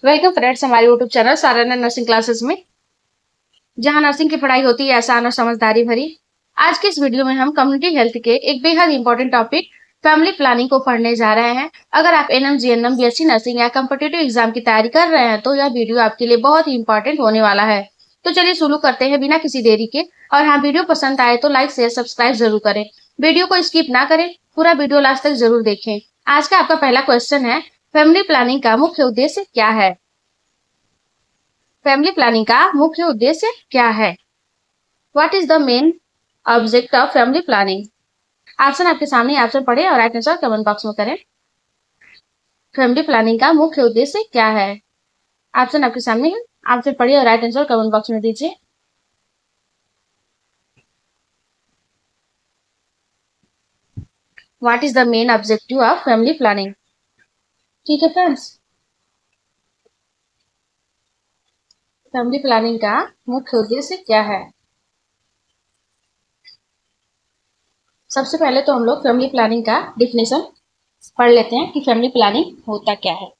Welcome friends हमारे YouTube channel साराना nursing classes में, जहां नर्सिंग की पढ़ाई होती है आसान और समझदारी भरी। आज की इस वीडियो में हम कम्युनिटी हेल्थ के एक बेहद इंपॉर्टेंट टॉपिक फैमिली प्लानिंग को पढ़ने जा रहे हैं। अगर आप एनएम जीएनएम बीएससी नर्सिंग या कम्पिटिटिव एग्जाम की तैयारी कर रहे हैं तो यह वीडियो आपके लिए बहुत ही इंपॉर्टेंट होने वाला है। तो चलिए शुरू करते हैं बिना किसी देरी के। और हाँ, वीडियो पसंद आए तो लाइक शेयर सब्सक्राइब जरूर करें। वीडियो को स्किप ना करें, पूरा वीडियो लास्ट तक जरूर देखें। आज का आपका पहला क्वेश्चन है, फैमिली प्लानिंग का मुख्य उद्देश्य क्या है? फैमिली प्लानिंग का मुख्य उद्देश्य क्या है? What is the main object of family planning? Option आपके सामने, ऑप्शन पढ़े और राइट आंसर कमेंट बॉक्स में करें। फैमिली प्लानिंग का मुख्य उद्देश्य क्या है? ऑप्शन आपके सामने है, ऑप्शन पढ़िए और राइट आंसर कमेंट बॉक्स में दीजिए। What is the main objective of family planning? ठीक है फ्रेंड्स, फैमिली प्लानिंग का मुख्य उद्देश्य क्या है? सबसे पहले तो हम लोग फैमिली प्लानिंग का डिफिनेशन पढ़ लेते हैं कि फैमिली प्लानिंग होता क्या है।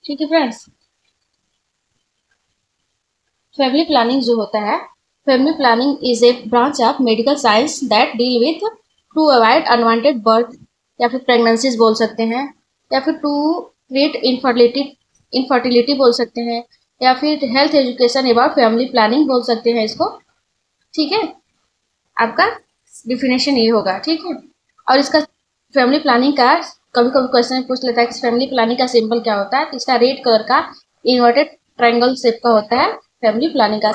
ठीक है फ्रेंड्स, फैमिली प्लानिंग जो होता है, family planning is a branch of medical science that deal with to avoid unwanted birth, या फिर प्रेगनेंसीज बोल सकते हैं, या फिर टू ट्रीट इनफर्टिलिटी बोल सकते हैं, या फिर health education about family planning बोल सकते हैं इसको। ठीक है, आपका डिफिनेशन ये होगा। ठीक है, और इसका फैमिली प्लानिंग का कभी कभी क्वेश्चन पूछ लेता है कि फैमिली प्लानिंग का सिंबल क्या होता है। तो इसका रेड कलर का इन्वर्टेड ट्रायंगल शेप का होता है। फैमिली प्लानिंग का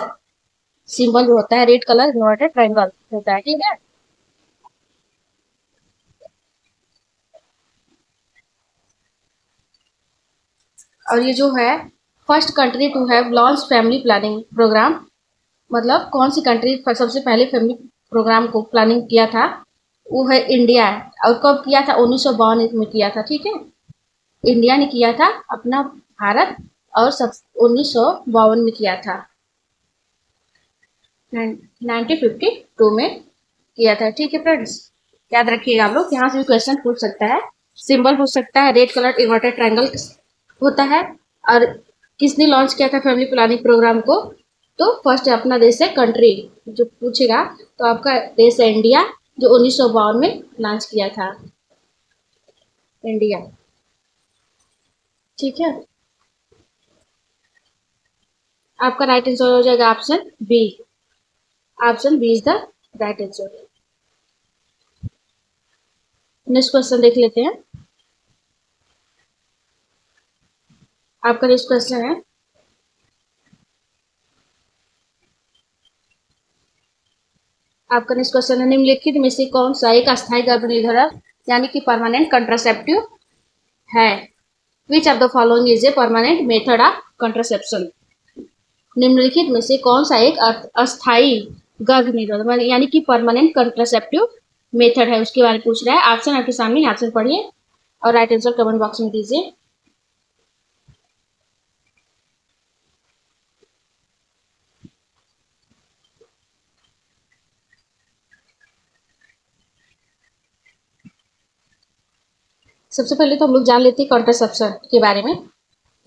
सिंबल जो होता है रेड कलर इन्वर्टेड ट्रायंगल होता है। ठीक है, और ये जो है first country to have launch family planning program, मतलब कौन सी कंट्री सबसे पहले फैमिली प्रोग्राम को प्लानिंग किया था, वो है इंडिया। और कब किया था? 1952 में किया था। ठीक है, इंडिया ने किया था अपना, भारत, और सब 1952 में किया था, 1952 में किया था। ठीक है फ्रेंड्स, याद रखिएगा आप लोग, यहाँ से भी क्वेश्चन पूछ सकता है, सिंबल पूछ सकता है, रेड कलर इन्वर्टेड ट्रायंगल होता है। और किसने लॉन्च किया था फैमिली प्लानिंग प्रोग्राम को? तो फर्स्ट अपना देश है, कंट्री जो पूछेगा तो आपका देश है इंडिया, जो 1952 में लॉन्च किया था, इंडिया। ठीक है, आपका राइट आंसर हो जाएगा option B. Option B is the right answer. Next question देख लेते हैं। आपका नेक्स्ट क्वेश्चन है, आपका नेक्स्ट क्वेश्चन है, निम्नलिखित में से कौन सा एक अस्थायी गर्भनिरोधक यानी कि परमानेंट कंट्रासेप्टिव है? Which of the following is a permanent method of contraception? निम्नलिखित में से कौन सा एक अस्थायी गर्भनिरोधक यानी कि परमानेंट कंट्रासेप्टिव मेथड है, उसके बारे में पूछ रहा है। ऑप्शन आपके सामने, ऑप्शन पढ़िए और राइट आंसर कमेंट बॉक्स में दीजिए। सबसे पहले तो हम लोग जान लेते हैं कॉन्ट्रासेप्शन के बारे में।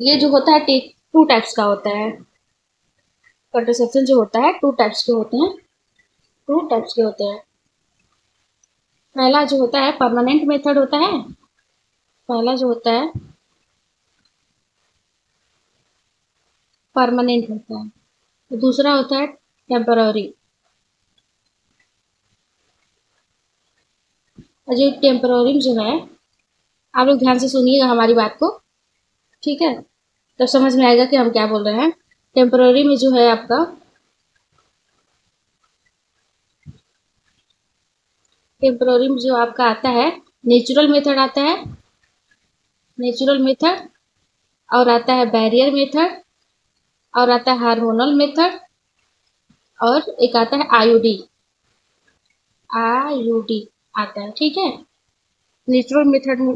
ये जो होता है टू टाइप्स का होता है। कॉन्ट्रासेप्शन जो होता है टू टाइप्स के होते हैं, टू टाइप्स के होते हैं। पहला जो होता है परमानेंट मेथड होता है, पहला जो होता है परमानेंट होता है, तो दूसरा होता है टेम्पररी। और जो टेम्पररी जो है, आप लोग ध्यान से सुनिएगा हमारी बात को, ठीक है, तो समझ में आएगा कि हम क्या बोल रहे हैं। टेम्पररी में जो है आपका, टेम्पररी में जो आपका आता है नेचुरल मेथड आता है, नेचुरल मेथड, और आता है बैरियर मेथड, और आता है हार्मोनल मेथड, और एक आता है आईयूडी, आईयूडी आता है। ठीक है, नेचुरल मेथड में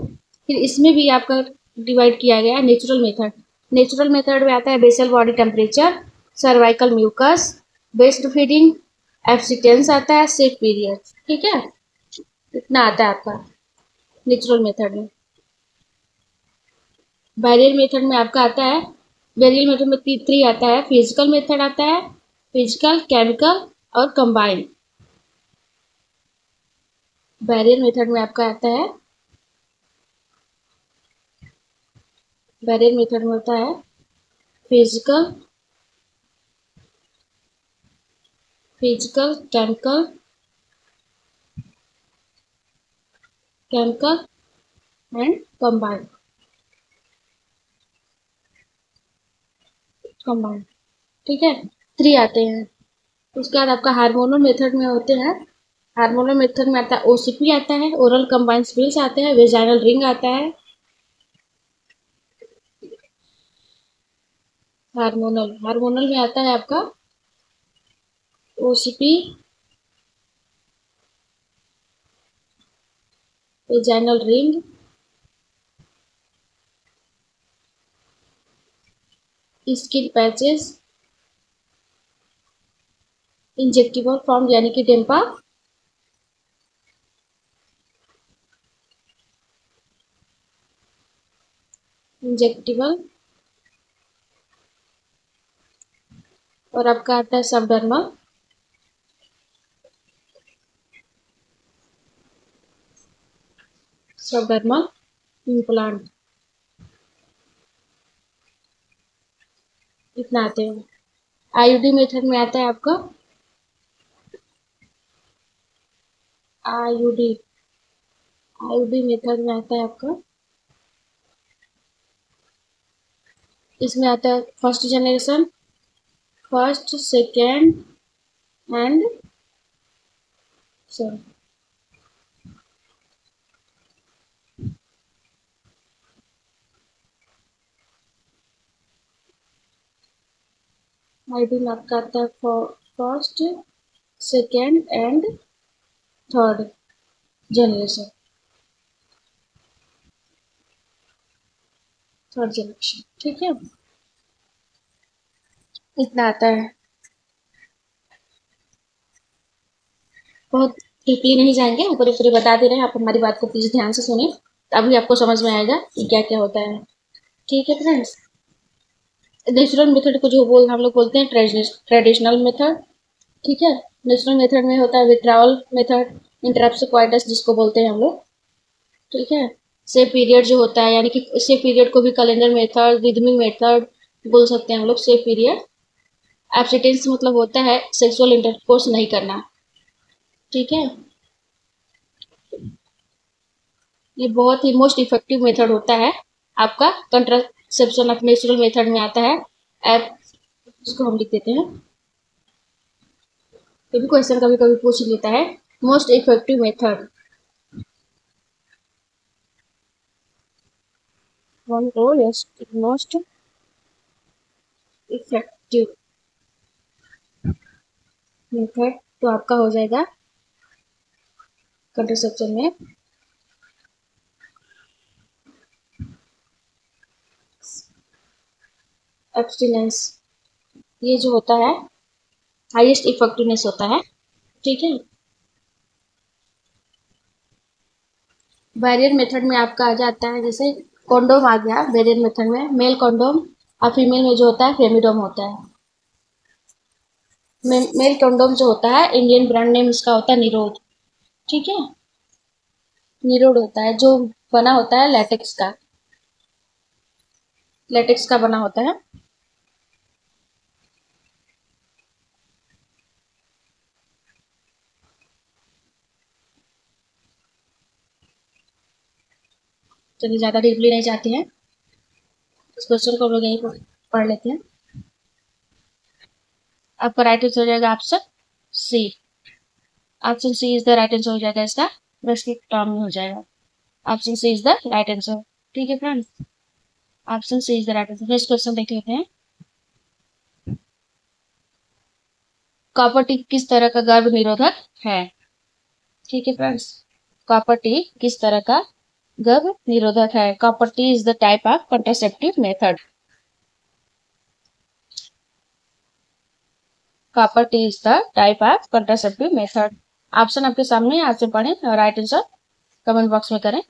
फिर इसमें भी आपका डिवाइड किया गया है नेचुरल मेथड। नेचुरल मेथड में आता है basal body temperature, cervical mucus, breast feeding, abstinence आता है, सेफ पीरियड। ठीक है, इतना आता है आपका नेचुरल मेथड में। बैरियर मेथड में आपका आता है बैरियल मेथड में थ्री आता है, फिजिकल मेथड आता है, फिजिकल, केमिकल और कंबाइंड। बैरियल मेथड में आपका आता है, बैरियल मेथड में होता है physical, physical, chemical, chemical and combined, combined. ठीक है, थ्री आते हैं। उसके बाद आपका हार्मोनल मेथड में होते हैं, हार्मोनल मेथड में आता है ओसीपी आता है, ओरल कंबाइंड स्पिल्स आते हैं, वेजाइनल रिंग आता है। हार्मोनल, हार्मोनल में आता है आपका OCP, vaginal ring, skin patches, injectable form यानी कि टेम्पा, इंजेक्टिबल, और आपका आता है सबडर्मल, सबडर्मल इम्प्लांट। इतना आते हैं। आईयूडी मेथड में आता है आपका आईयूडी, आईयूडी मेथड में आता है आपका, इसमें आता है first generation, first, second and sorry, ID में आपका आता है first, second and third generation, third generation. ठीक है, इतना आता है। बहुत डीपली नहीं जाएंगे, ऊपर ऊपर बता दे रहे हैं, आप हमारी बात को प्लीज ध्यान से सुनिए, तभी आपको समझ में आएगा कि क्या क्या होता है। ठीक है फ्रेंड्स, नेचुरल मेथड को जो हम लोग बोलते हैं ट्रेडिशनल मेथड। ठीक है, नेचुरल मेथड में होता है विथड्रॉल मेथड, इंटरप्शन क्वाइटस जिसको बोलते हैं हम लोग। ठीक है, से पीरियड जो होता है, यानी कि से पीरियड को भी कैलेंडर मेथड, रिदमिक मेथड बोल सकते हैं हम लोग। से पीरियड, एब्सिटेंस मतलब होता है सेक्सुअल इंटरकोर्स नहीं करना। ठीक है, ये बहुत ही मोस्ट इफेक्टिव मेथड होता है आपका कंट्रासेप्शन ऑफ नेचुरल मेथड में आता है। एप, इसको हम लिख देते हैं, ये भी क्वेश्चन कभी कभी पूछ लेता है। मोस्ट इफेक्टिव मेथड, वन और मोस्ट इफेक्टिव मेथड तो आपका हो जाएगा कंट्रासेप्शन में एब्सटिनेंस, ये जो होता है हाईएस्ट इफेक्टिवनेस होता है। ठीक है, बैरियर मेथड में आपका आ जाता है, जैसे कॉन्डोम आ गया बैरियर मेथड में, मेल कॉन्डोम, और फीमेल में जो होता है फेमिडोम होता है। मेल कॉन्डोम जो होता है, इंडियन ब्रांड नेम इसका होता है निरोध। ठीक है, निरोध होता है, जो बना होता है लेटेक्स का, लेटेक्स का बना होता है। चलिए ज़्यादा डीपली नहीं जाते हैं, इस क्वेश्चन को हम लोग यहीं पढ़ लेते हैं। आपका राइट आंसर हो जाएगा option C, option C is the right answer हो जाएगा, इसका ब्रेस्ट टर्म में हो जाएगा। Option C is the right answer. ठीक है friends, option C is the right answer. Next question देख लेते हैं। कॉपर टी किस तरह का गर्भ निरोधक है? ठीक है फ्रेंड्स, कॉपर टी किस तरह का गर्भ निरोधक है? Copper T is the type of contraceptive method. Copper T is the type of contraceptive method. Option आपके सामने है, आपसे पढ़ें और राइट आंसर कमेंट बॉक्स में करें।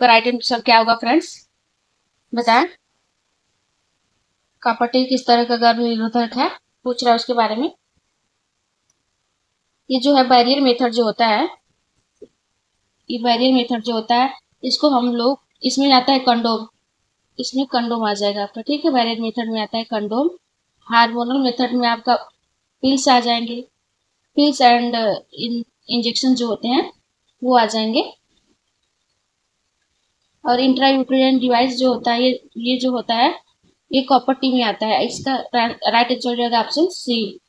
तो राइट आंसर क्या होगा फ्रेंड्स, बताएं। कॉपर किस तरह का गर्भ निरोधक है, पूछ रहा है उसके बारे में। ये जो है बैरियर मेथड जो होता है, ये बैरियर मेथड जो होता है, इसको हम लोग, इसमें आता है कंडोम, इसमें कंडोम आ जाएगा आपका, ठीक है। बैरियर मेथड में आता है कंडोम। हार्मोनल मेथड में आपका पिल्स आ जाएंगे, पिल्स एंड इंजेक्शन जो होते हैं वो आ जाएंगे। और इंट्रायूटेरिन डिवाइस जो होता है, ये जो होता है ये कॉपर टी में आता है। इसका राइट आंसर हो जाएगा ऑप्शन सी,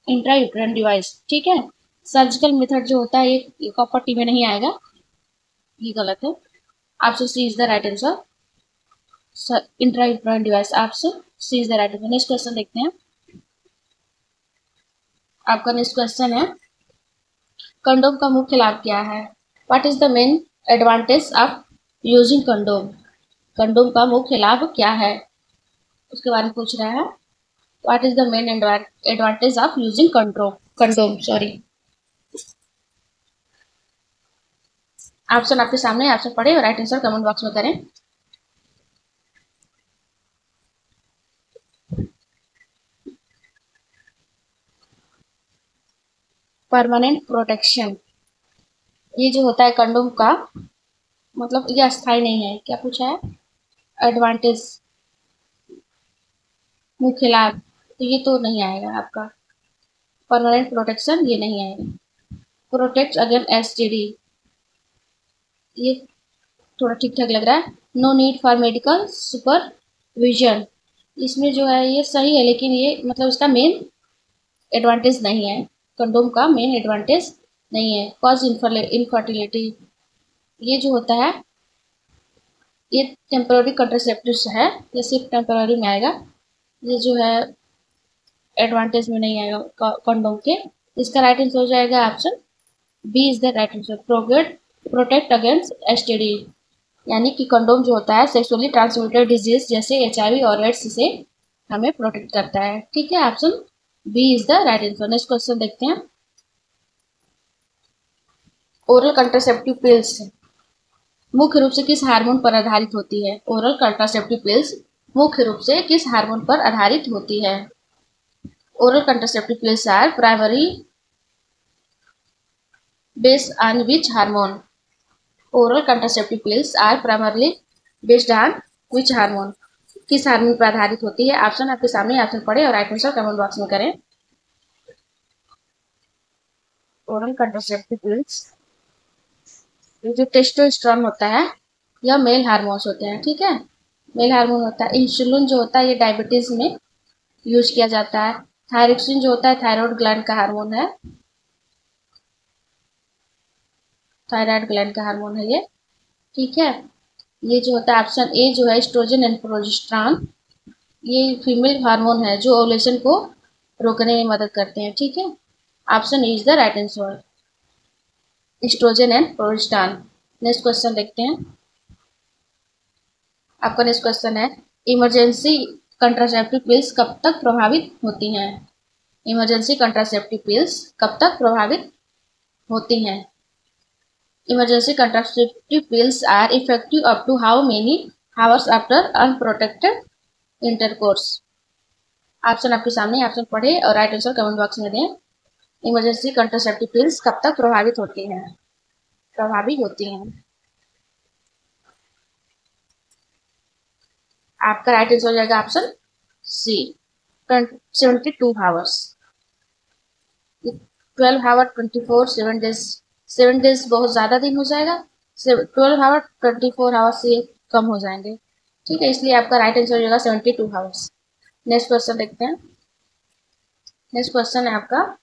इंट्रायूटेरिन डिवाइस, ठीक है। सर्जिकल मेथड जो होता है ये कॉपर टी में नहीं आएगा, ये गलत है। Option C is the right answer, intrauterine device, option C is the right answer. Next question देखते हैं। आपका नेक्स्ट क्वेश्चन है, कंडोम का मुख्य लाभ क्या है। What is the main advantage of using condom. Condom का मुख्य लाभ क्या है, उसके बारे में पूछ रहा है। What is the main advantage of using condom sorry. Option आपके सामने, ऑप्शन पढ़े और राइट आंसर कमेंट बॉक्स में करें। परमानेंट प्रोटेक्शन, ये जो होता है कंडोम का मतलब ये अस्थाई नहीं है। क्या पूछा है, एडवांटेज, मुख्य लाभ, तो ये तो नहीं आएगा आपका। परमानेंट प्रोटेक्शन ये नहीं आएगा। प्रोटेक्ट अगेंस्ट एसटीडी, ये थोड़ा ठीक ठाक लग रहा है। No need for medical supervision, इसमें जो है ये सही है, लेकिन ये मतलब इसका मेन एडवांटेज नहीं है, कंडोम का मेन एडवांटेज नहीं है। कॉज इनफर्टिलिटी, ये जो होता है ये टेम्पररी कंट्रासेप्टिव्स है, ये सिर्फ टेम्पररी में आएगा, ये जो है एडवांटेज में नहीं आएगा कंडोम के। इसका राइट आंसर हो जाएगा option B is the right answer, protect against STD, यानी कि कंडोम जो होता है सेक्सुअली ट्रांसमिटेड डिजीज जैसे एचआईवी और एड्स से हमें प्रोटेक्ट करता है, ठीक है। Option B is the right answer. Next question देखते हैं। ओरल कंट्रासेप्टिव पिल्स मुख्य रूप से किस हार्मोन पर आधारित होती है। ओरल कंट्रासेप्टिव पिल्स मुख्य रूप से किस हार्मोन पर आधारित होती है। Oral contraceptive pills are primary based on which hormone. Oral contraceptive pills are primarily based on which hormone, किस हार्मोन पर आधारित होती है। ऑप्शन आपके सामने, ऑप्शन पढ़े और राइट आंसर कमेंट बॉक्स में करें। ओरल कंट्रासेप्टिव पिल्स, ये जो टेस्टोस्टेरोन होता है यह मेल हार्मोन्स होते हैं, ठीक है, मेल हार्मोन होता है। इंसुलिन जो होता है ये डायबिटीज में यूज किया जाता है। थायरोक्सिन जो होता है थायराइड ग्लैंड का हार्मोन है, थायराइड ग्लैंड का हार्मोन है ये, ठीक है। ये जो होता है ऑप्शन ए जो है एस्ट्रोजन एंड प्रोजेस्टेरॉन, ये फीमेल हार्मोन है जो ओवुलेशन को रोकने में मदद करते हैं, ठीक है। Option A is the right answer, estrogen and progesterone. Next question देखते हैं। आपका नेक्स्ट क्वेश्चन है, इमरजेंसी कंट्रासेप्टिव पिल्स कब तक प्रभावित होती हैं। इमरजेंसी कंट्रासेप्टिव पिल्स कब तक प्रभावित होती हैं। Emergency contraceptive pills are effective up to how many hours after unprotected intercourse. Option आपके सामने, ऑप्शन पढ़े और राइट आंसर कमेंट बॉक्स में दें। इमरजेंसी कंट्रासेप्टिव पिल्स कब तक प्रभावित होती हैं, प्रभावी होती हैं। आपका राइट आंसर हो जाएगा option C, 72 hours. 12 hour 24 7 days बहुत ज़्यादा दिन हो जाएगा, 12 आवर 24 आवर से कम हो जाएंगे, ठीक है, इसलिए आपका राइट आंसर हो जाएगा 72 आवर्स। नेक्स्ट क्वेश्चन देखते हैं। नेक्स्ट क्वेश्चन है आपका,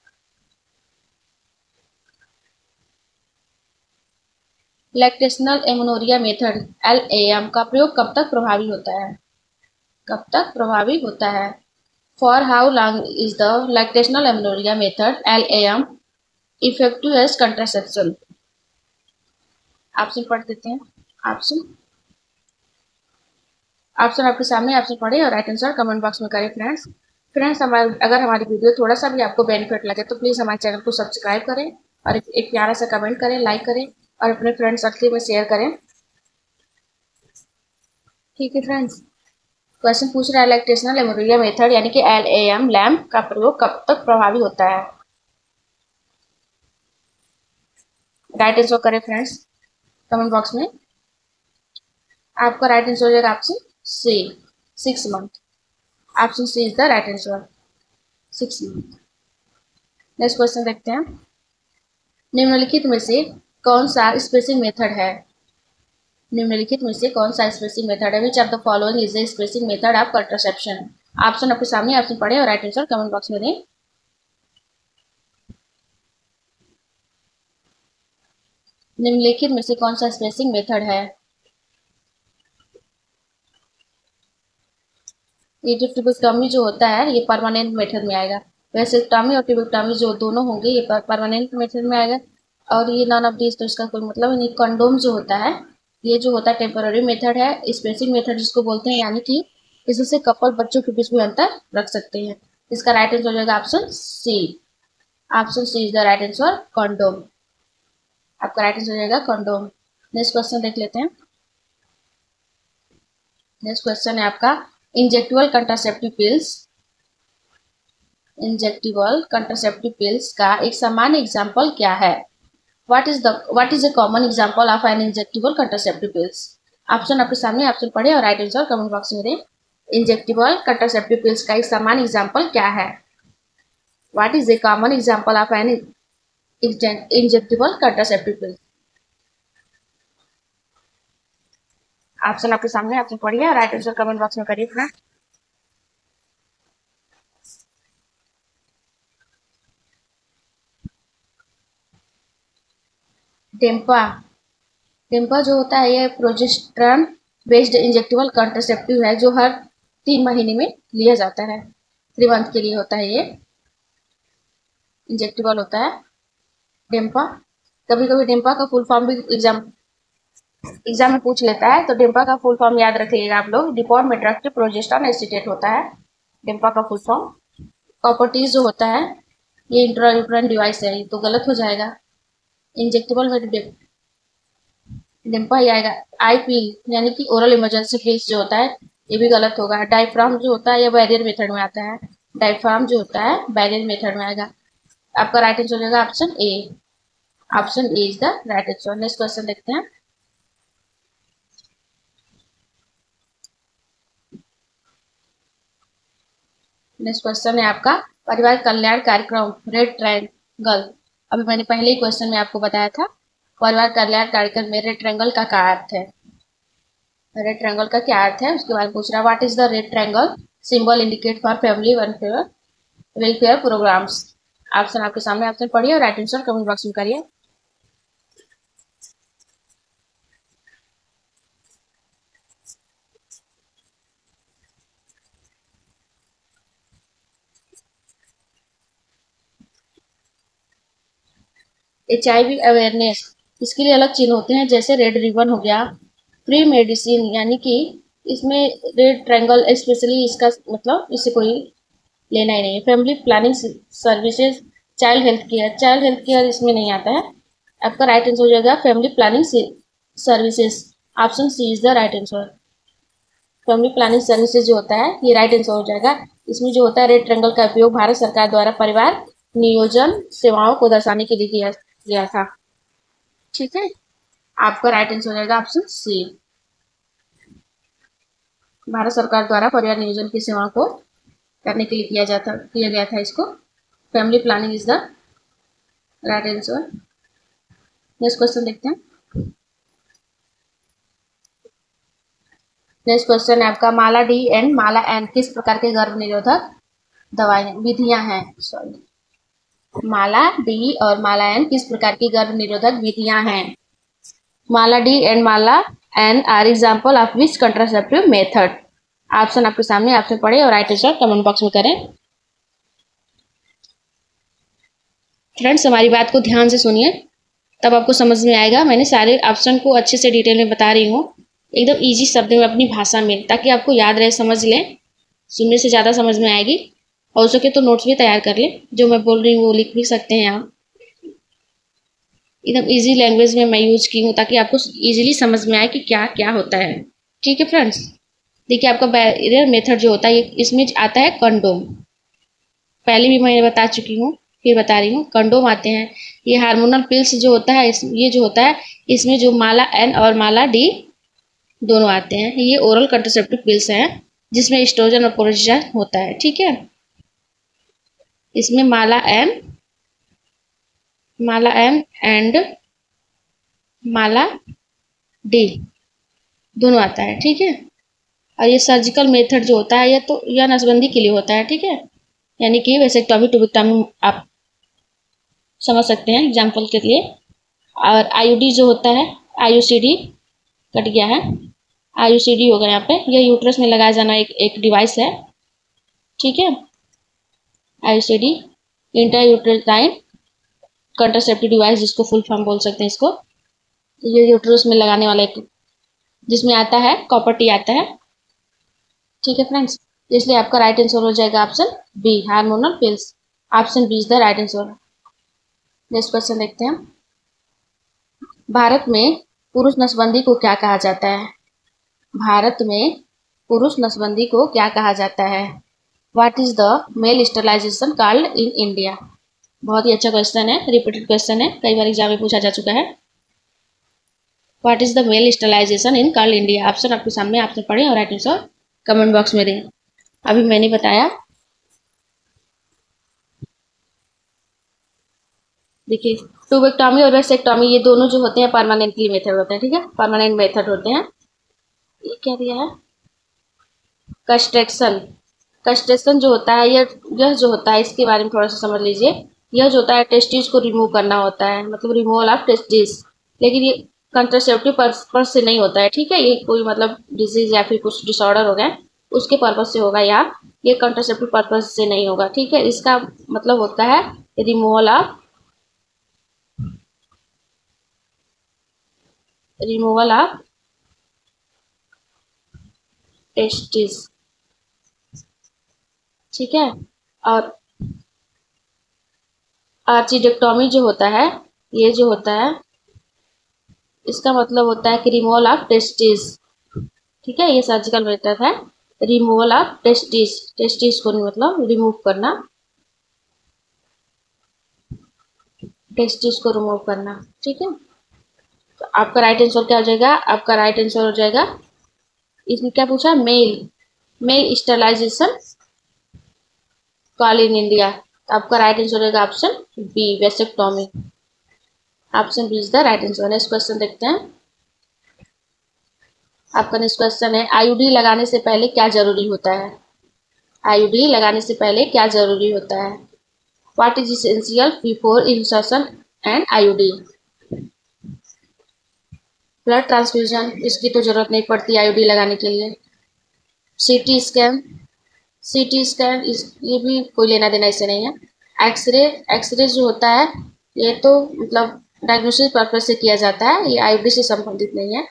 लैक्टेशनल एमोनोरिया मेथड LAM का प्रयोग कब तक प्रभावी होता है, कब तक प्रभावी होता है। For how long is the lactational amenorrhea method LAM effective as contraception. Option पढ़ देते हैं। ऑप्शन आपके सामने, ऑप्शन पढ़े और राइट आंसर कमेंट बॉक्स में करें। फ्रेंड्स अगर हमारी वीडियो थोड़ा सा भी आपको बेनिफिट लगे तो प्लीज़ हमारे चैनल को सब्सक्राइब करें और एक प्यारा सा कमेंट करें, लाइक करें और अपने फ्रेंड सर्कल में शेयर करें। ठीक है फ्रेंड्स, क्वेश्चन पूछ रहा है लैक्टेशनल एमोरिया मेथड यानी कि LAM लैम्प का प्रयोग कब तक प्रभावी होता है। राइट आंसर करें फ्रेंड्स कमेंट बॉक्स में। आपका राइट आंसर हो जाएगा option C, 6 month. Option C is the right answer, 6 month. Next question देखते हैं। निम्नलिखित में से कौन सा स्पेसिंग मेथड है। निम्नलिखित में से कौन सा स्पेसिंग मेथड है। Which of the following is the spacing method of contraception. Option आपके सामने, ऑप्शन पढ़े और राइट आंसर कमेंट बॉक्स में दें। निम्नलिखित में से कौन सा स्पेसिंग मेथड है। ये जो ट्यूबेक्टॉमी जो होता है ये परमानेंट मेथड में आएगा। वेसेक्टॉमी और ट्यूबेक्टॉमी जो दोनों होंगे ये परमानेंट मेथड में आएगा। और ये नॉन ऑफ दिस, तो इसका कोई मतलब नहीं। कंडोम जो होता है ये जो होता है टेम्पररी मेथड है। स्पेसिंग मेथड जिसको बोलते हैं, यानी कि इससे कपल बच्चों के बीच में अंतर रख सकते हैं। इसका राइट आंसर हो जाएगा option C. Option C is the right answer, condom. आपका राइट आंसर हो जाएगा कंडोम। नेक्स्ट क्वेश्चन देख लेते हैं। नेक्स्ट क्वेश्चन है आपका injectable contraceptive pills. Injectable contraceptive pills का एक सामान्य एग्जाम्पल क्या है। What is a common example of an injectable contraceptive pills. Option आपके सामने, ऑप्शन पढ़े और राइट आंसर कमेंट बॉक्स में दें। इंजेक्टेबल कंट्रासेप्टिव पिल्स का एक सामान्य एग्जाम्पल क्या है। What is a common example of an injectable contraceptive pills. Option आपके सामने, ऑप्शन पढ़िए और राइट आंसर कमेंट बॉक्स में करिए फ्रेंड। डेम्पा। डेम्पा जो होता है ये प्रोजेस्टेरॉन बेस्ड इंजेक्टेबल कंट्रासेप्टिव है जो हर 3 महीने में लिया जाता है। 3 मंथ के लिए होता है ये इंजेक्टेबल होता है डेम्पा। कभी कभी डेम्पा का फुल फॉर्म भी एग्जाम में पूछ लेता है, तो डेम्पा का फुल फॉर्म याद रखिएगा आप लोग। डिपॉन मेट्रक्टिव प्रोजेस्टेरॉन एसीटेट होता है डेम्पा का फुल फॉर्म। प्रॉपर्टीज जो होता है ये इंट्रायूट्राइन डिवाइस है, ये तो गलत हो जाएगा। इंजेक्टेबल में डिम्पा ही आएगा। आईपी यानी कि ओरल इमरजेंसी पिल्स जो होता है ये भी गलत होगा। डायफ्राम जो होता है ये बैरियर मेथड में आता है। डायफ्राम जो होता है बैरियर मेथड में आएगा। आपका राइट आंसर हो जाएगा option A. Option A is the right answer. Next question देखते हैं। नेक्स्ट क्वेश्चन है आपका परिवार कल्याण कार्यक्रम रेड ट्रायंगल। अभी मैंने पहले ही क्वेश्चन में आपको बताया था परिवार कल्याण कार्यक्रम में रेड ट्रायंगल का क्या अर्थ है। रेड ट्रायंगल का क्या अर्थ है उसके बारे में पूछ रहा है। What is the red triangle symbol indicate for family welfare programs. Option आपके सामने, ऑप्शन पढ़िए और राइट आंसर कमेंट बॉक्स में करिए। HIV अवेयरनेस, इसके लिए अलग चिन्ह होते हैं जैसे रेड रिबन हो गया। फ्री मेडिसिन यानी कि इसमें रेड ट्रायंगल स्पेशली इसका मतलब इससे कोई लेना ही नहीं है। Family planning services, child health care, child health care इसमें नहीं आता है। आपका राइट आंसर हो जाएगा family planning services. Option C is the right answer. Family planning services जो होता है ये राइट आंसर हो जाएगा। इसमें जो होता है रेड ट्रायंगल का उपयोग भारत सरकार द्वारा परिवार नियोजन सेवाओं को दर्शाने के लिए किया गया था। ठीक है, आपका राइट आंसर हो जाएगा ऑप्शन सी। भारत सरकार द्वारा परिवार नियोजन की सेवाओं को करने के लिए किया गया था इसको। Family planning is the right answer. Next question देखते हैं। नेक्स्ट क्वेश्चन है आपका माला डी एंड माला एन किस प्रकार के गर्भ निरोधक दवाएं विधियां हैं। सॉरी, माला डी और माला एन किस प्रकार की गर्भ निरोधक विधियां हैं। Mala D and Mala N are example of which contraceptive method. Option आपके सामने, ऑप्शन पढ़े और राइट आंसर कमेंट बॉक्स में करें। फ्रेंड्स हमारी बात को ध्यान से सुनिए तब आपको समझ में आएगा। मैंने सारे ऑप्शन को अच्छे से डिटेल में बता रही हूँ एकदम इजी शब्द में अपनी भाषा में, ताकि आपको याद रहे, समझ लें। सुनने से ज़्यादा समझ में आएगी। हो सके तो नोट्स भी तैयार कर लें, जो मैं बोल रही हूँ वो लिख भी सकते हैं आप। एकदम इजी लैंग्वेज में मैं यूज की हूँ ताकि आपको इजीली समझ में आए कि क्या क्या होता है। ठीक है फ्रेंड्स। देखिए आपका बैरियर मेथड जो होता है ये इसमें आता है कंडोम। पहले भी मैं बता चुकी हूँ, फिर बता रही हूँ, कंडोम आते हैं। ये हार्मोनल पिल्स जो होता है ये जो होता है इसमें जो माला एन और माला डी दोनों आते हैं। ये ओरल कंट्रासेप्टिव पिल्स हैं जिसमें एस्ट्रोजन और प्रोजेस्टेरोन होता है, ठीक है। इसमें माला एम एंड माला डी दोनों आता है, ठीक है। और ये सर्जिकल मेथड जो होता है यह नसबंदी के लिए होता है, ठीक है। यानी कि वेसेक्टॉमी ट्यूबेक्टॉमी आप समझ सकते हैं एग्जाम्पल के लिए। और आईयूडी जो होता है, आईयूसीडी कट गया है, आईयूसीडी होगा यहाँ पे। यह यूट्रस में लगाया जाना एक डिवाइस है, ठीक है। IUCD inter uterine contraceptive device, जिसको फुल फॉर्म बोल सकते हैं इसको। ये यूट्रस में लगाने वाला एक, जिसमें आता है कॉपर टी आता है, ठीक है फ्रेंड्स। इसलिए आपका राइट आंसर हो जाएगा option B, hormonal pills. Option B is the right answer. Next question देखते हैं। भारत में पुरुष नसबंदी को क्या कहा जाता है? भारत में पुरुष नसबंदी को क्या कहा जाता है? What is the male sterilization called in India? बहुत ही अच्छा क्वेश्चन है, रिपीटेड क्वेश्चन है, कई बार एग्जाम में पूछा जा चुका है। What is the male sterilization in called India? Option आपके सामने, आपने पढ़े और राइट आंसर कमेंट बॉक्स में दें। अभी मैंने बताया, देखिए ट्यूबेक्टॉमी और वेसेक्टॉमी ये दोनों जो होते हैं परमानेंटली मेथड होते हैं, ठीक है, परमानेंट मेथड होते हैं। ये क्या दिया है? कस्ट्रेक्शन। कस्ट्रेक्शन जो होता है यह जो होता है इसके बारे में थोड़ा सा समझ लीजिए। यह जो होता है टेस्टिस को रिमूव करना होता है, मतलब रिमूवल ऑफ टेस्टिस। लेकिन ये कंट्रासेप्टिव पर्पज से नहीं होता है, ठीक है। ये कोई मतलब डिजीज या फिर कुछ डिसऑर्डर हो गया उसके पर्पज से होगा, या ये कंट्रासेप्टिव पर्पज से नहीं होगा, ठीक है। इसका मतलब होता है रिमूवल ऑफ टेस्टिस, ठीक है। और आर्चिडेक्टोमी जो होता है, ये जो होता है इसका मतलब होता है कि रिमूवल ऑफ टेस्टिस, ठीक है। ये सर्जिकल मेथड है, रिमूवल ऑफ टेस्टिस। टेस्टिस को मतलब रिमूव करना, टेस्टिस को रिमूव करना, ठीक है। तो आपका राइट आंसर क्या हो जाएगा? आपका राइट आंसर हो जाएगा, इसमें क्या पूछा? Male sterilization call in India. तो आपका राइट आंसर होगा option B, vasectomy. Option B is the right answer. Next question देखते हैं। आपका नेक्स्ट क्वेश्चन है, आईयूडी लगाने से पहले क्या जरूरी होता है? आईयूडी लगाने से पहले क्या जरूरी होता है? What is essential before insertion and IUD? Blood transfusion, इसकी तो जरूरत नहीं पड़ती आईयूडी लगाने के लिए। सीटी स्कैन, सीटी स्कैन ये भी कोई लेना देना इससे नहीं है। एक्सरे, एक्सरे जो होता है ये तो मतलब डायग्नोसिस पर्पज से किया जाता है, ये आईयूडी से संबंधित नहीं है,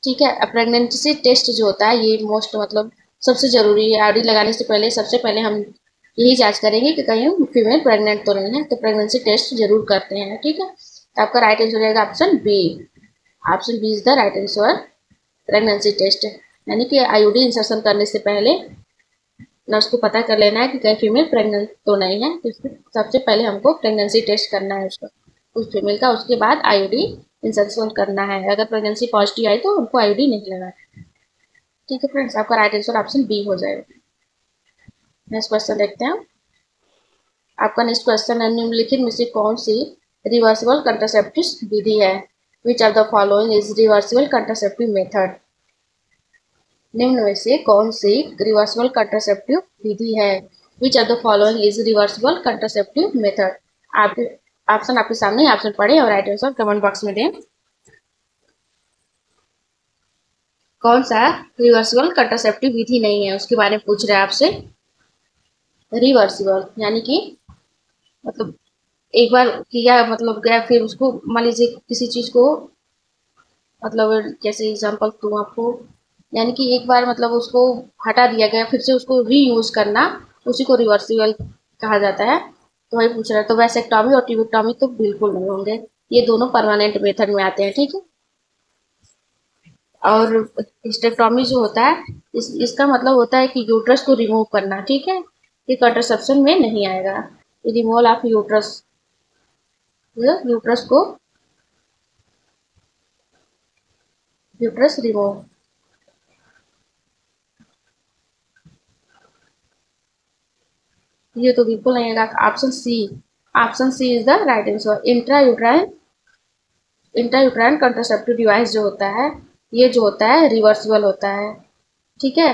ठीक है। प्रेगनेंसी टेस्ट जो होता है ये मोस्ट मतलब सबसे जरूरी है। आईयूडी लगाने से पहले सबसे पहले हम यही जांच करेंगे कि कहीं फीमेल प्रेग्नेंट तो नहीं है, तो प्रेगनेंसी टेस्ट जरूर करते हैं, ठीक है। तो आपका राइट आंसर रहेगा option B. Option B is the right answer, pregnancy test. यानी कि आईयूडी इंसर्शन करने से पहले नर्स को पता कर लेना है कि कहीं फीमेल प्रेग्नेंट तो नहीं है, तो सबसे पहले हमको प्रेगनेंसी टेस्ट करना है उसका, उस फीमेल का। उसके बाद आईयूडी इंसर्शन करना है। अगर प्रेगनेंसी पॉजिटिव आई तो हमको आईयूडी नहीं लगाना है, ठीक है फ्रेंड्स। आपका राइट आंसर ऑप्शन बी हो जाएगा। नेक्स्ट क्वेश्चन देखते हैं। आपका नेक्स्ट क्वेश्चन है, निम्नलिखित में से कौन सी रिवर्सिबल कंट्रासेप्टिव विधि है? Which of the following is reversible contraceptive method? निम्न में से कौन सी रिवर्सिबल कंट्रासेप्टिव विधि है? Which of the following is reversible contraceptive method? आपके ऑप्शन आपके सामने, ऑप्शन पढ़े और राइट आंसर कमेंट बॉक्स में दें। कौन सा रिवर्सिबल कंट्रासेप्टिव विधि नहीं है उसके बारे में पूछ रहे हैं आपसे। रिवर्सिबल यानी कि मतलब एक बार किया मतलब गया, फिर उसको मान लीजिए किसी चीज को मतलब जैसे एग्जांपल दूँ आपको, यानी कि एक बार मतलब उसको हटा दिया गया, फिर से उसको रीयूज करना, उसी को रिवर्सिबल कहा जाता है। तो वही पूछ रहा है। तो वैसेक्टॉमी और ट्यूबेक्टॉमी तो बिल्कुल नहीं होंगे, ये दोनों परमानेंट मेथड में आते हैं, ठीक है। और हिस्टेक्टोमी जो होता है इसका मतलब होता है कि यूट्रस को रिमूव करना, ठीक है, ये कंट्रासेप्शन में नहीं आएगा। रिमूवल ऑफ यूट्रस, यूट्रस को यूट्रस रिमूव, ये तो बिल्कुल नहीं आएगा। Option C, option C is the right answer. Intrauterine contraceptive device जो होता है ये जो होता है रिवर्सिबल होता है, ठीक है।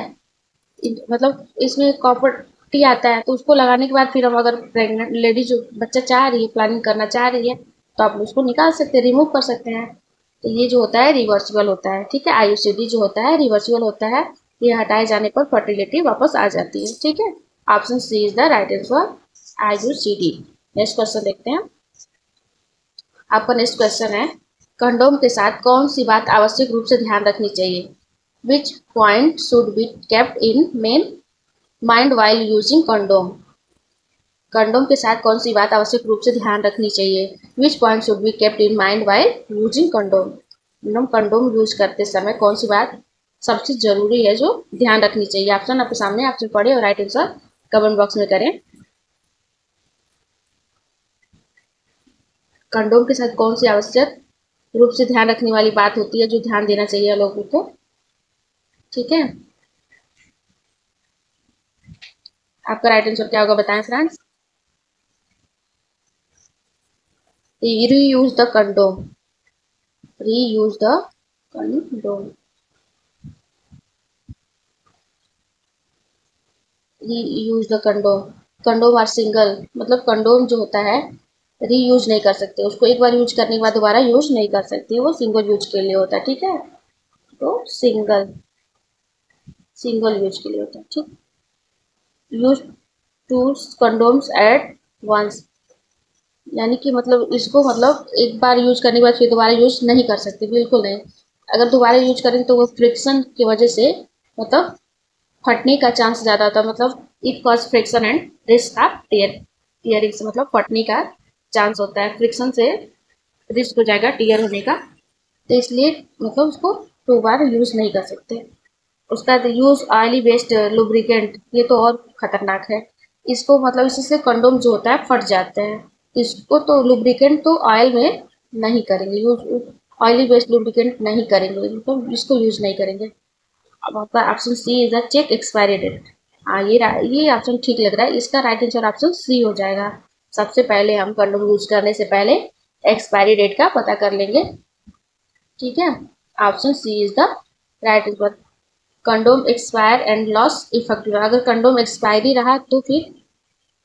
मतलब इसमें कॉपर टी आता है तो उसको लगाने के बाद फिर हम अगर प्रेग्नेंट लेडी जो बच्चा चाह रही है, प्लानिंग करना चाह रही है, तो आप उसको निकाल सकते हैं, रिमूव कर सकते हैं। तो ये जो होता है रिवर्सिबल होता है, ठीक है। आईयूसीडी जो होता है रिवर्सिबल होता है, ये हटाए जाने पर फर्टिलिटी वापस आ जाती है, ठीक है। Option C is the right answer, IUCD. Next question देखते हैं। आपका नेक्स्ट क्वेश्चन है, कंडोम के साथ कौन सी बात आवश्यक रूप से ध्यान रखनी चाहिए? Which point should be kept in main mind while using condom? Condom के साथ कौन सी बात आवश्यक रूप से ध्यान रखनी चाहिए? Which point should be kept in mind while using condom? हम कंडोम यूज करते समय कौन सी बात सबसे जरूरी है जो ध्यान रखनी चाहिए? ऑप्शन आपके सामने, ऑप्शन पढ़े और राइट आंसर कमेंट बॉक्स में करें। कंडोम के साथ कौन सी आवश्यक रूप से ध्यान रखने वाली बात होती है जो ध्यान देना चाहिए लोगों को, ठीक है। आपका राइट आंसर क्या होगा बताएं friends. Reuse the condom, reuse the condom, reuse the condom. Condom are single, मतलब कंडोम जो होता है रीयूज नहीं कर सकते, उसको एक बार यूज करने के बाद दोबारा यूज नहीं कर सकते, वो सिंगल यूज के लिए होता है, ठीक है। तो सिंगल यूज के लिए होता है, ठीक। Use two condoms at once, यानी कि मतलब इसको मतलब एक बार यूज करने के बाद फिर दोबारा यूज नहीं कर सकते, बिल्कुल नहीं। अगर दोबारा यूज करें तो वो फ्रिक्शन की वजह से मतलब फटने का चांस ज़्यादा होता है, मतलब it cause friction and risk of tearing से मतलब फटने का चांस होता है, फ्रिक्शन से रिस्क हो जाएगा टीयर होने का, तो इसलिए मतलब उसको दो बार यूज नहीं कर सकते। उसका यूज ऑयली बेस्ड लुब्रिकेंट, ये तो और खतरनाक है। इसको मतलब इससे कंडोम जो होता है फट जाते हैं, इसको तो लुब्रिकेंट तो ऑयल में नहीं करेंगे यूज, ऑयली बेस्ड लुब्रिकेंट नहीं करेंगे, मतलब इसको यूज नहीं करेंगे। अब आपका option C is the check expiry date. हाँ, ये ऑप्शन ठीक लग रहा है, इसका राइट आंसर ऑप्शन सी हो जाएगा। सबसे पहले हम कंडोम यूज करने से पहले एक्सपायरी डेट का पता कर लेंगे, ठीक है। Option C is the right answer. Condom expire and loss effective, अगर कंडोम एक्सपायरी रहा तो फिर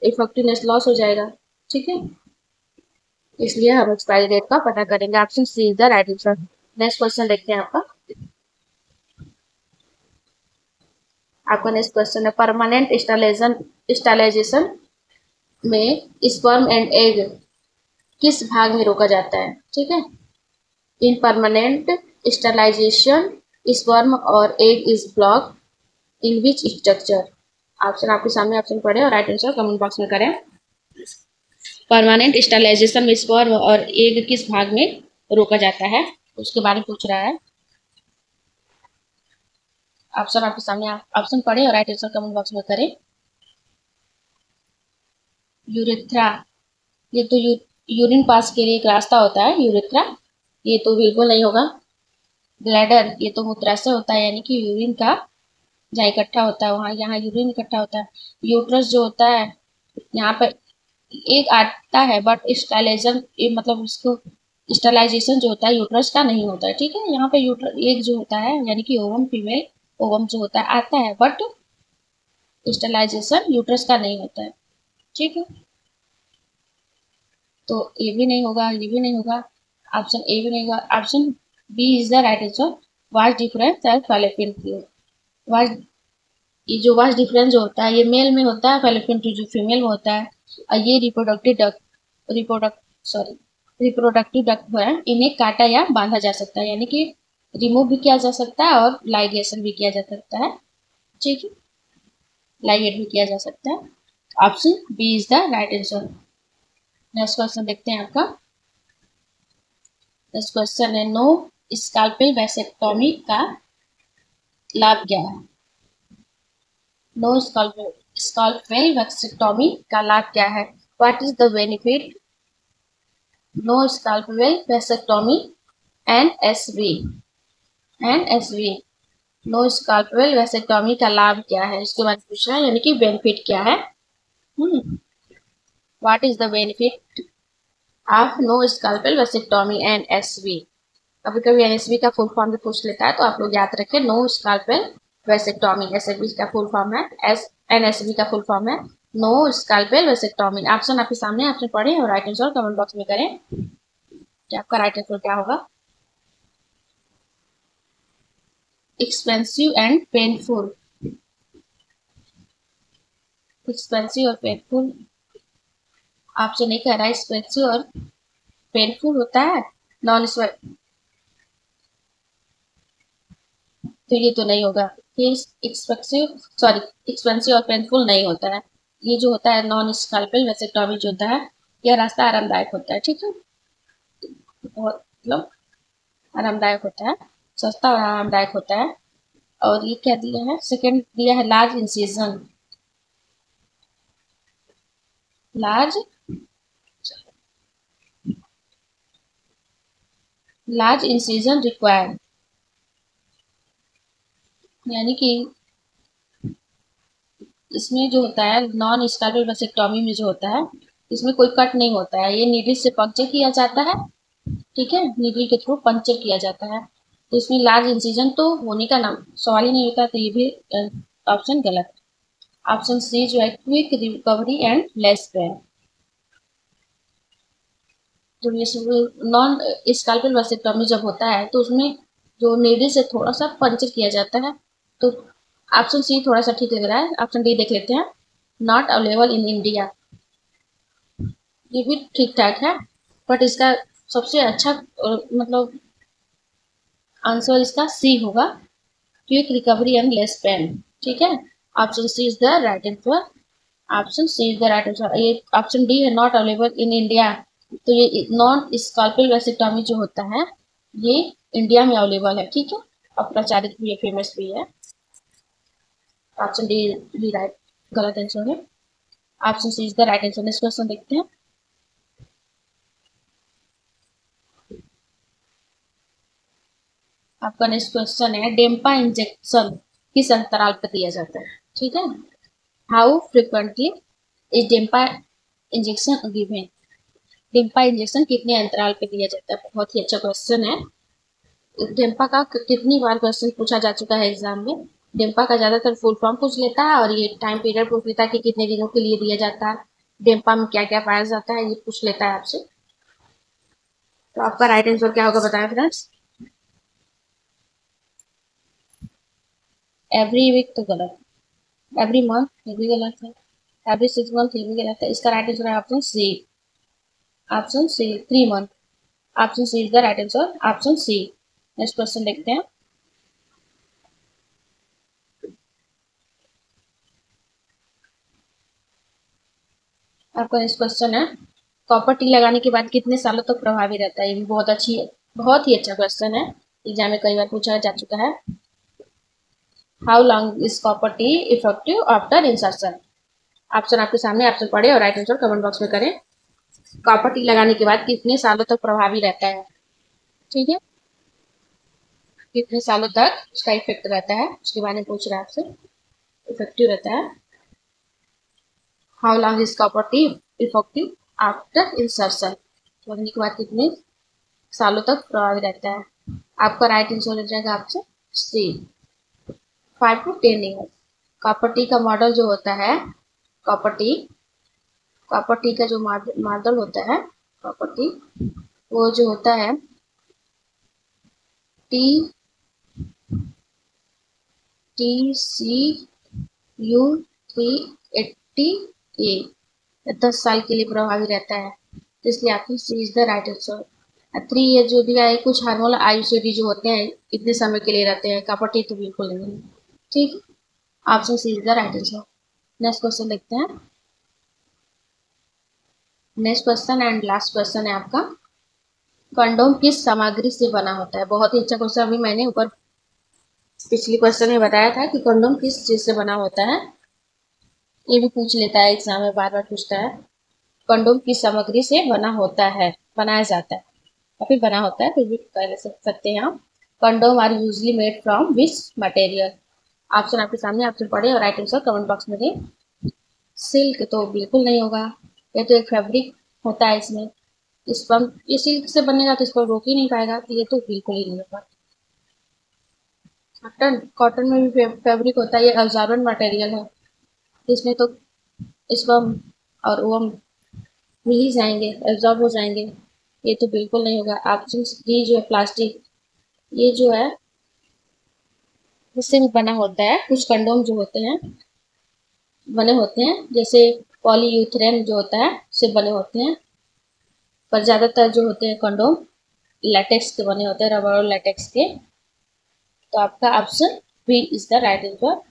इफेक्टिवनेस लॉस हो जाएगा, ठीक है। इसलिए हम एक्सपायरी डेट का पता करेंगे। Option C is the right answer. Next question देखते हैं आपका। आपका नेक्स्ट क्वेश्चन है, परमानेंट स्टरलाइजेशन में स्पर्म एंड एग किस भाग में रोका जाता है, ठीक है। इन परमानेंट स्टरलाइजेशन स्पर्म और egg is block in which structure? Option आपके सामने, ऑप्शन पढ़े और राइट आंसर कमेंट बॉक्स में करें। परमानेंट स्टरलाइजेशन में स्पर्म और एग किस भाग में रोका जाता है, उसके बारे में पूछ रहा है। ऑप्शन आपके सामने, ऑप्शन पढ़े और राइट आंसर कमेंट बॉक्स में करें। यूरेथ्रा, ये तो यूरिन पास के लिए एक रास्ता होता है यूरेथ्रा, ये तो बिल्कुल नहीं होगा। ब्लैडर, ये तो मूत्राशय होता है, यानी कि यूरिन का जहाँ इकट्ठा होता है वहाँ, यहाँ यूरिन इकट्ठा होता है। यूट्रस जो होता है यहाँ पर एक आता है, बट स्टाइलाइजेशन मतलब इसको स्टरलाइजेशन जो होता है यूट्रस का नहीं होता है, ठीक है। यहाँ पे एक जो होता है यानी कि ओवम, फीमेल ओवम जो होता है आता है, बट स्टरलाइजेशन यूट्रस का नहीं होता है, ठीक है। तो ये भी नहीं होगा, ये भी नहीं होगा, ऑप्शन ए भी नहीं होगा। Option B is the right answer. Vast difference and fallopian tube, vast, ये जो वास्ट डिफरेंस जो होता है ये मेल में होता है, फैलोपियन ट्यूब जो फीमेल में होता है। और ये रिप्रोडक्टिव डक्ट है, इन्हें काटा या बांधा जा सकता है, यानी कि रिमूव भी किया जा सकता है और लाइगेशन भी किया जा सकता है, ठीक है, लाइगेट भी किया जा सकता है। Option B is the right answer. Next question देखते हैं आपका। नेक्स्ट क्वेश्चन है, नो स्काल्पेल वैसेक्टोमी का लाभ क्या है? नो स्काल्पेल वैसेक्टोमी का लाभ क्या है? What is the benefit? No scalpel vasectomy NSV NSV no scalpel vasectomy का लाभ क्या है, इसके बारे में पूछ रहा है, यानी कि बेनिफिट क्या है। What is the benefit of no scalpel vasectomy NSV? कभी कभी NSV का फुल फॉर्म भी पूछ लेता है, तो आप लोग याद रखें नो स्काल्पेल वैसेक्टोमी। SFV का फुल फॉर्म है NSV का फुल फॉर्म है नो स्काल्पेल वैसेक्टोमी। ऑप्शन आपके सामने, ऑप्शन पढ़ें और राइट आंसर कमेंट बॉक्स में करें कि आपका राइट आंसर क्या होगा। एक्सपेंसिव एंड पेनफुल, एक्सपेंसिव और पेनफुल, आपसे नहीं कह रहा है एक्सपेंसिव और पेनफुल होता है नॉन स्व, तो ये तो नहीं होगा। ये एक्सपेंसिव और पेनफुल नहीं होता है। ये जो होता है नॉन स्काल्पेल वैसेक्टोमी जो होता है, यह रास्ता आरामदायक होता है, ठीक है, और मतलब आरामदायक होता है, सस्ता और आरामदायक होता है। और ये क्या दिया है, सेकंड दिया है large incision, large large incision required, यानी कि इसमें जो होता है नॉन स्काल्पेल वैसेक्टोमी में जो होता है, इसमें कोई कट नहीं होता है, ये नीडल से पंक्चर किया जाता है, ठीक है, नीडल के थ्रू पंक्चर किया जाता है। तो इसमें लार्ज इंसिजन तो होने का नाम सवाल ही नहीं होता, तो ये भी ऑप्शन गलत है। ऑप्शन सी जो है quick recovery and less pain. जब ये नॉन स्काल्पेल वैसेक्टोमी जब होता है, तो उसमें जो नीडल से थोड़ा सा पंक्चर किया जाता है, तो ऑप्शन सी थोड़ा सा ठीक लग रहा है, ऑप्शन डी देख लेते हैं। नॉट अवेलेबल इन इंडिया, ये भी ठीक ठाक है, बट इसका सबसे अच्छा मतलब आंसर इसका सी होगा, quick recovery and less pain, ठीक है। Option C is the right answer, option C is the right answer. ये ऑप्शन डी है नॉट अवेलेबल इन इंडिया, तो ये नॉन स्काल्पेल वैसेक्टोमी जो होता है ये इंडिया में अवेलेबल है, ठीक है, और प्रचारित भी है, फेमस भी है। ऑप्शन डी भी राइट गलत आंसर है, option C is the right answer. Next question देखते हैं। आपका नेक्स्ट क्वेश्चन है डेम्पा इंजेक्शन किस अंतराल पर दिया जाता है, ठीक है। How frequently is DMPA injection given, DMPA injection कितने अंतराल पे दिया जाता है, बहुत ही अच्छा क्वेश्चन है। डेम्पा का कितनी बार क्वेश्चन पूछा जा चुका है एग्जाम में। डेम्पा का ज्यादातर फुल फॉर्म पूछ लेता है, और ये टाइम पीरियड पूछ लेता है कि कितने दिनों के लिए दिया जाता है, डेम्पा में क्या क्या पाया जाता है, ये पूछ लेता है आपसे। तो आपका राइट आंसर क्या होगा बताएं फ्रेंड्स। एवरी वीक तो गलत, एवरी मंथ ये भी गलत है, एवरी 6 मंथ ये भी गलत है। इसका राइट आंसर है option C, option C 3 month. Option C is the right answer, option C. Next question देखते हैं। आपका नेक्स्ट क्वेश्चन है कॉपर टी लगाने के बाद कितने सालों तक प्रभावी रहता है, ये भी बहुत ही अच्छा क्वेश्चन है, एग्जाम में कई बार पूछा जा चुका है। How long is copper T effective after insertion? Option आपके सामने, ऑप्शन पढ़े और राइट आंसर कमेंट बॉक्स में करें। कॉपर टी लगाने के बाद कितने सालों तक प्रभावी रहता है, ठीक है, कितने सालों तक उसका इफेक्ट रहता है, उसके बारे में पूछ रहा है आपसे, इफेक्टिव रहता है। How long is copper T effective after insertion, लगने के बाद कितने सालों तक प्रभावी रहता है। आपका राइट आंसर हो जाएगा आपसे सी, 5 to 10 ईयर। कॉपर टी का मॉडल जो होता है, कॉपर टी कॉपर टी का जो मॉडल होता है कॉपर टी, वो जो होता है टी टी सी यू 380 ए, 10 साल के लिए प्रभावी रहता है, तो इसलिए आपकी C is the right answer. 3 year जो दिया है, कुछ हार्मोनल आयुषेडी जो होते हैं इतने समय के लिए रहते हैं, कॉपर टी तो बिल्कुल नहीं, ठीक, option C is the right answer. Next question देखते हैं। Next question and last question है आपका, कंडोम किस सामग्री से बना होता है? बहुत ही अच्छा क्वेश्चन। अभी मैंने ऊपर पिछली क्वेश्चन में बताया था कि कंडोम किस चीज से बना होता है। ये भी पूछ लेता है एग्जाम में, बार बार पूछता है। कंडोम किस सामग्री से बना होता है, बनाया जाता है या फिर बना होता है, फिर भी कह सकते हैं हम। Condom are usually made from which material? Option आपके सामने, ऑप्शन पढ़े और राइट आंसर कमेंट बॉक्स में दें। सिल्क तो बिल्कुल नहीं होगा, ये तो एक फैब्रिक होता है इसमें। ये सिल्क से बनेगा तो इसको रोक ही नहीं पाएगा, तो ये तो बिल्कुल ही नहीं होगा। कॉटन, कॉटन में भी फैब्रिक होता है, ये अब्जॉर्बेंट मटेरियल है, इसमें तो स्पर्म और ओवम मिल ही जाएंगे, एब्जॉर्ब हो जाएंगे। ये तो बिल्कुल नहीं होगा। ऑप्शन डी जो है प्लास्टिक, ये जो है इससे भी बना होता है। कुछ कंडोम जो होते हैं बने होते हैं, जैसे पॉलीयूथेरेन जो होता है उससे बने होते हैं, पर ज़्यादातर जो होते हैं कंडोम लेटेक्स के बने होते हैं, रबर और लेटेक्स के। तो आपका option B is the right answer.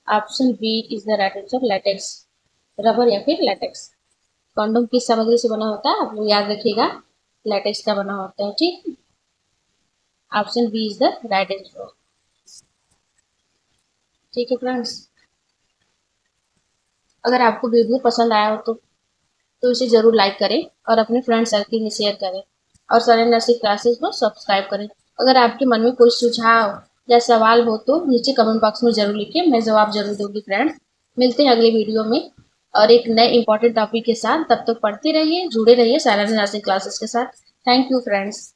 Option B is the right answer, latex, rubber या फिर लेटेक्स। कंडोम किस सामग्री से बना होता है आप लोग याद रखिएगा, लेटेक्स का बना होता है, ठीक। Option B is the right answer, ठीक है फ्रेंड्स। अगर आपको वीडियो पसंद आया हो तो इसे जरूर लाइक करें और अपने फ्रेंड सर्किल में शेयर करें और सरल नर्सिंग क्लासेस को सब्सक्राइब करें। अगर आपके मन में कोई सुझाव या सवाल हो तो नीचे कमेंट बॉक्स में जरूर लिखिए, मैं जवाब जरूर दूंगी फ्रेंड्स। मिलते हैं अगले वीडियो में और एक नए इंपॉर्टेंट टॉपिक के साथ। तब तक पढ़ते रहिए, जुड़े रहिए सरल नर्सिंग क्लासेस के साथ। Thank you friends.